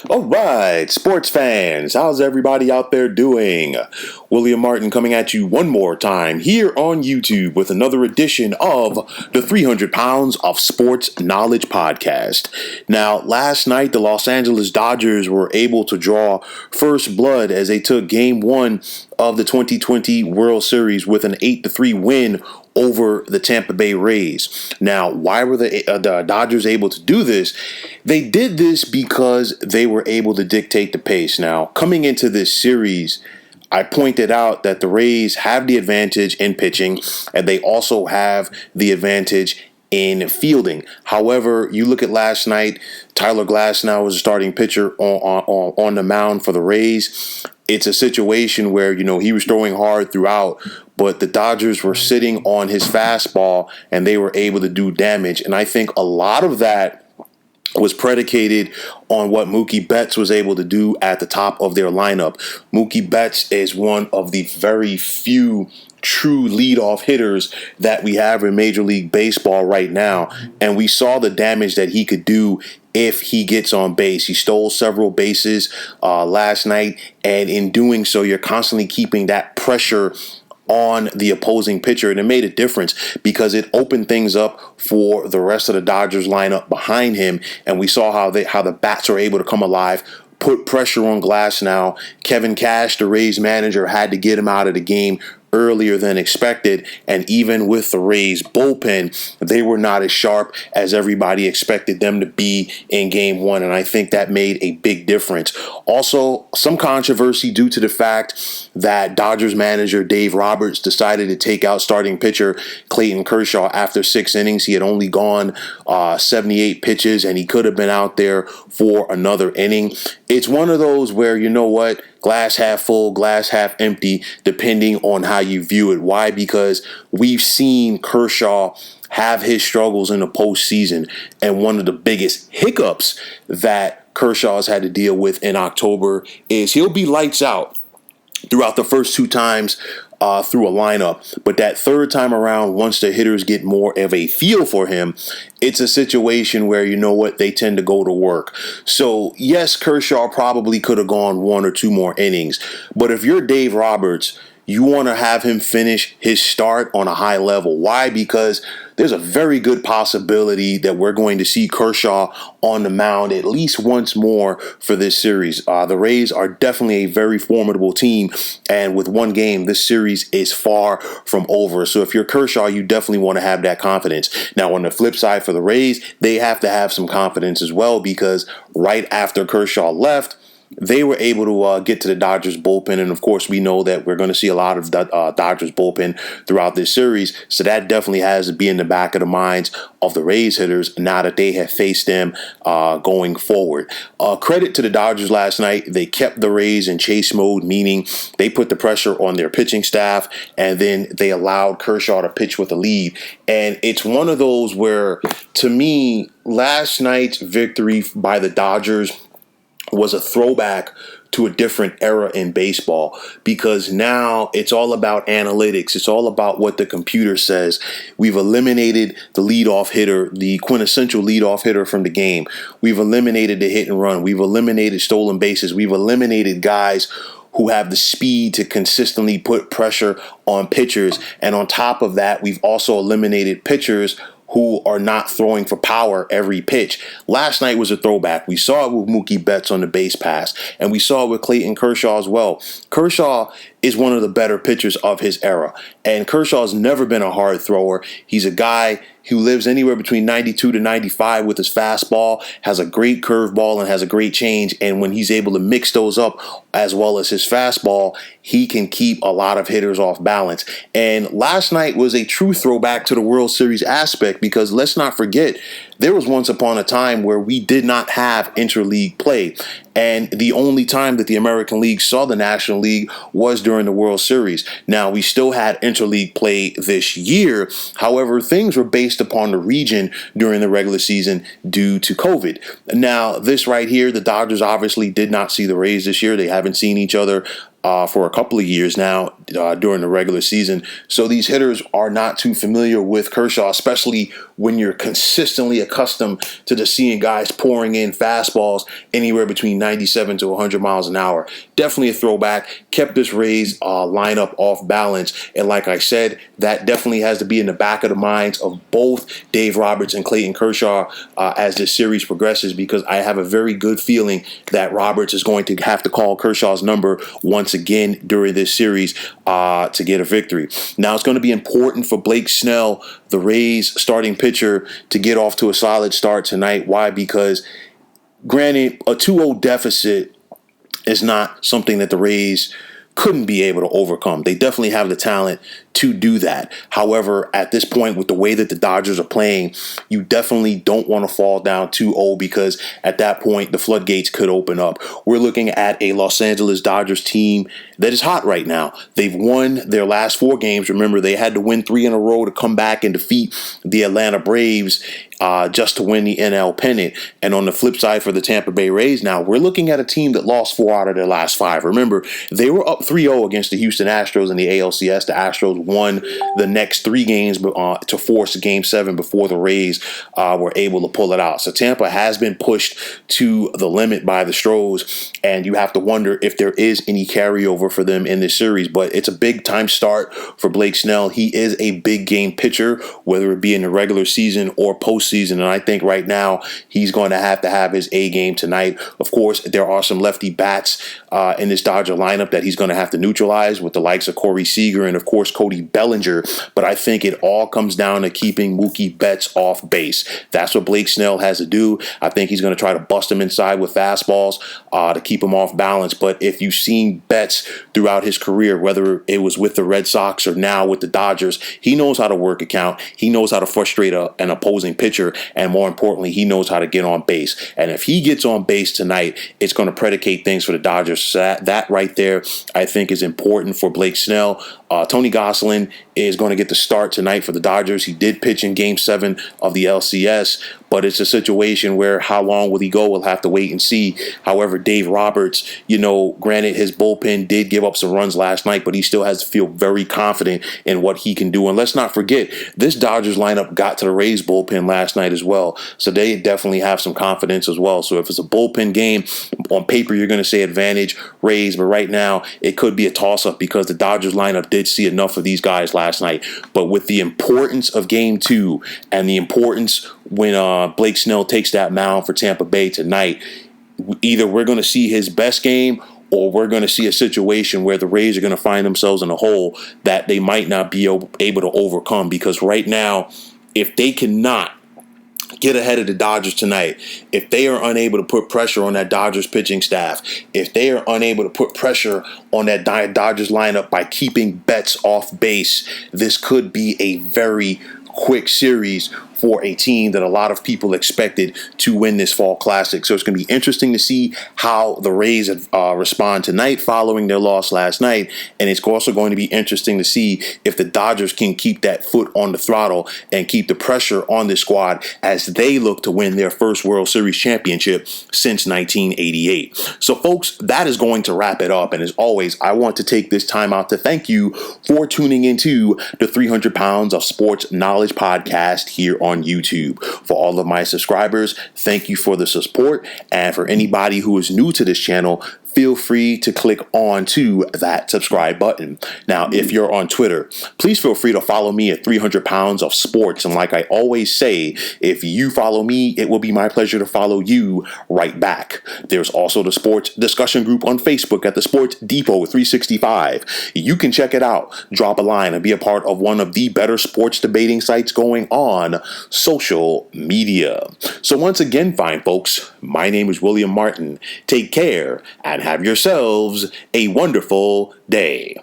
All right, sports fans, how's everybody out there doing? William Martin coming at you one more time here on YouTube with another edition of the 300 Pounds of Sports Knowledge podcast. Now, last night, the Los Angeles Dodgers were able to draw first blood as they took Game 1 of the 2020 World Series with an 8-3 win over the Tampa Bay Rays. Now, why were the Dodgers able to do this? They did this because they were able to dictate the pace. Now, coming into this series, I pointed out that the Rays have the advantage in pitching, and they also have the advantage in fielding. However, you look at last night, Tyler Glasnow was a starting pitcher on the mound for the Rays. It's a situation where, he was throwing hard throughout, but the Dodgers were sitting on his fastball and they were able to do damage. And I think a lot of that was predicated on what Mookie Betts was able to do at the top of their lineup. Mookie Betts is one of the very few true leadoff hitters that we have in Major League Baseball right now. And we saw the damage that he could do if he gets on base. He stole several bases last night, and in doing so, you're constantly keeping that pressure on the opposing pitcher, and it made a difference because it opened things up for the rest of the Dodgers lineup behind him, and we saw how the bats are able to come alive, put pressure on Glasnow. Kevin Cash, the Rays manager, had to get him out of the game earlier than expected, and even with the Rays bullpen, they were not as sharp as everybody expected them to be in Game 1, and I think that made a big difference. Also, some controversy due to the fact that Dodgers manager Dave Roberts decided to take out starting pitcher Clayton Kershaw after 6 innings. He had only gone 78 pitches, and he could have been out there for another inning. It's one of those where, glass half full, glass half empty, depending on how you view it. Why? Because we've seen Kershaw have his struggles in the postseason, and one of the biggest hiccups that Kershaw's had to deal with in October is he'll be lights out throughout the first 2 times through a lineup. But that third time around, once the hitters get more of a feel for him, it's a situation where, they tend to go to work. So, yes, Kershaw probably could have gone 1 or 2 more innings. But if you're Dave Roberts, you want to have him finish his start on a high level. Why? Because there's a very good possibility that we're going to see Kershaw on the mound at least once more for this series. The Rays are definitely a very formidable team, and with 1 game, this series is far from over. So if you're Kershaw, you definitely want to have that confidence. Now, on the flip side for the Rays, they have to have some confidence as well, because right after Kershaw left, they were able to get to the Dodgers bullpen. And of course, we know that we're going to see a lot of Dodgers bullpen throughout this series. So that definitely has to be in the back of the minds of the Rays hitters now that they have faced them going forward. Credit to the Dodgers last night. They kept the Rays in chase mode, meaning they put the pressure on their pitching staff, and then they allowed Kershaw to pitch with a lead. And it's one of those where, to me, last night's victory by the Dodgers was a throwback to a different era in baseball, because now it's all about analytics. It's all about what the computer says. We've eliminated the leadoff hitter, the quintessential leadoff hitter from the game. We've eliminated the hit and run. We've eliminated stolen bases. We've eliminated guys who have the speed to consistently put pressure on pitchers. And on top of that, we've also eliminated pitchers who are not throwing for power every pitch. Last night was a throwback. We saw it with Mookie Betts on the base pass, and we saw it with Clayton Kershaw as well. Kershaw is one of the better pitchers of his era, and Kershaw's never been a hard thrower. He's a guy who lives anywhere between 92 to 95 with his fastball, has a great curveball, and has a great change. And when he's able to mix those up as well as his fastball, he can keep a lot of hitters off balance. And last night was a true throwback to the World Series aspect, because let's not forget, there was once upon a time where we did not have interleague play. And the only time that the American League saw the National League was during the World Series. Now, we still had interleague play this year. However, things were based upon the region during the regular season due to COVID. Now, this right here, the Dodgers obviously did not see the Rays this year. They haven't seen each other for a couple of years now during the regular season. So these hitters are not too familiar with Kershaw, especially when you're consistently accustomed to just seeing guys pouring in fastballs anywhere between 97 to 100 miles an hour. Definitely a throwback. Kept this Rays lineup off balance. And like I said, that definitely has to be in the back of the minds of both Dave Roberts and Clayton Kershaw as this series progresses, because I have a very good feeling that Roberts is going to have to call Kershaw's number once again during this series to get a victory. Now, it's going to be important for Blake Snell, the Rays starting pitcher, to get off to a solid start tonight. Why? Because granted, a 2-0 deficit is not something that the Rays couldn't be able to overcome. They definitely have the talent to do that. However, at this point, with the way that the Dodgers are playing, you definitely don't want to fall down 2-0, because at that point, the floodgates could open up. We're looking at a Los Angeles Dodgers team that is hot right now. They've won their last 4 games. Remember, they had to win 3 in a row to come back and defeat the Atlanta Braves just to win the NL pennant. And on the flip side for the Tampa Bay Rays now, we're looking at a team that lost 4 out of their last 5. Remember, they were up 3-0 against the Houston Astros in the ALCS. The Astros won the next 3 games to force Game 7 before the Rays were able to pull it out. So Tampa has been pushed to the limit by the Stros, and you have to wonder if there is any carryover for them in this series. But it's a big-time start for Blake Snell. He is a big-game pitcher, whether it be in the regular season or postseason, and I think right now he's going to have his A game tonight. Of course, there are some lefty bats in this Dodger lineup that he's going to have to neutralize, with the likes of Corey Seager and, of course, Cody Bellinger. But I think it all comes down to keeping Mookie Betts off base. That's what Blake Snell has to do. I think he's going to try to bust him inside with fastballs to keep him off balance. But if you've seen Betts throughout his career, whether it was with the Red Sox or now with the Dodgers, he knows how to work a count. He knows how to frustrate an opposing pitcher. And more importantly, he knows how to get on base. And if he gets on base tonight, it's going to predicate things for the Dodgers. So that right there, I think, is important for Blake Snell. Tony Gonsolin is going to get the start tonight for the Dodgers. He did pitch in Game 7 of the LCS, but it's a situation where how long will he go? We'll have to wait and see. However, Dave Roberts, granted his bullpen did give up some runs last night, but he still has to feel very confident in what he can do. And let's not forget, this Dodgers lineup got to the Rays bullpen last night as well, so they definitely have some confidence as well. So if it's a bullpen game, on paper you're going to say advantage Rays, but right now it could be a toss-up because the Dodgers lineup did see enough of these guys last night. But with the importance of Game 2 and the importance when Blake Snell takes that mound for Tampa Bay tonight, either we're going to see his best game, or we're going to see a situation where the Rays are going to find themselves in a hole that they might not be able to overcome. Because right now, if they cannot get ahead of the Dodgers tonight, if they are unable to put pressure on that Dodgers pitching staff, if they are unable to put pressure on that Dodgers lineup by keeping Betts off base, this could be a very quick series for a team that a lot of people expected to win this fall classic. So it's going to be interesting to see how the Rays respond tonight following their loss last night. And it's also going to be interesting to see if the Dodgers can keep that foot on the throttle and keep the pressure on this squad as they look to win their first World Series championship since 1988. So folks, that is going to wrap it up. And as always, I want to take this time out to thank you for tuning into the 300 Pounds of Sports Knowledge podcast here on YouTube. For all of my subscribers, thank you for the support. And for anybody who is new to this channel, feel free to click on to that subscribe button. Now, if you're on Twitter, please feel free to follow me at 300 Pounds of Sports. And like I always say, if you follow me, it will be my pleasure to follow you right back. There's also the sports discussion group on Facebook at the Sports Depot 365. You can check it out, drop a line, and be a part of one of the better sports debating sites going on social media. So once again, fine folks, my name is William Martin. Take care and have yourselves a wonderful day.